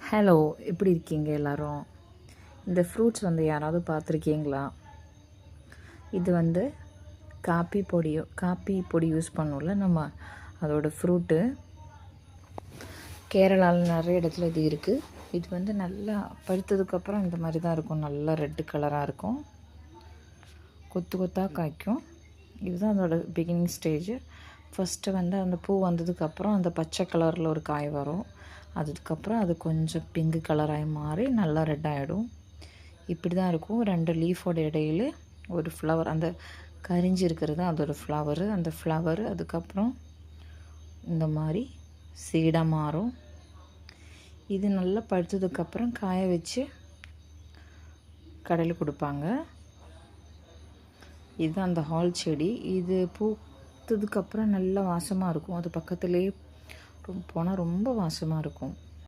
Hello, எப்படி இருக்கீங்க எல்லாரும்? இந்த ஃப்ரூட்ஸ் யாராவது பார்த்துருக்கீங்களா? இது காப்பி பொடி யூஸ் பண்ணுவோம்ல நம்ம, அதோட ஃப்ரூட்டு. கேரளாவில் நிறைய இடத்துல இது இருக்குது. இது நல்லா பழுத்ததுக்கப்புறம் இந்த மாதிரி தான் இருக்கும். நல்லா ரெட்டு கலராக இருக்கும், கொத்து கொத்தாக காய்க்கும். இதுதான் அதோட பிகினிங் ஸ்டேஜ். ஃபஸ்ட்டு அந்த பூ வந்ததுக்கப்புறம் அந்த பச்சை கலரில் ஒரு காய் வரும். அதுக்கப்புறம் அது கொஞ்சம் பிங்க் கலராகி மாறி நல்லா ரெட் ஆகிடும். இப்படி தான் இருக்கும். 2 லீஃபோட இடையில ஒரு ஃப்ளவர், அந்த கரிஞ்சி இருக்கிறது அதோட ஃப்ளவரு. அந்த ஃப்ளவரு அதுக்கப்புறம் இந்த மாதிரி சீடாக மாறும். இது நல்லா பழுத்ததுக்கப்புறம் காய வச்சு கடையில் கொடுப்பாங்க. இது அந்த ஹால் செடி. இது பூத்ததுக்கப்புறம் நல்லா வாசமாக இருக்கும். அது பக்கத்துலேயே போனால் ரொம்ப வாசமாக இருக்கும்.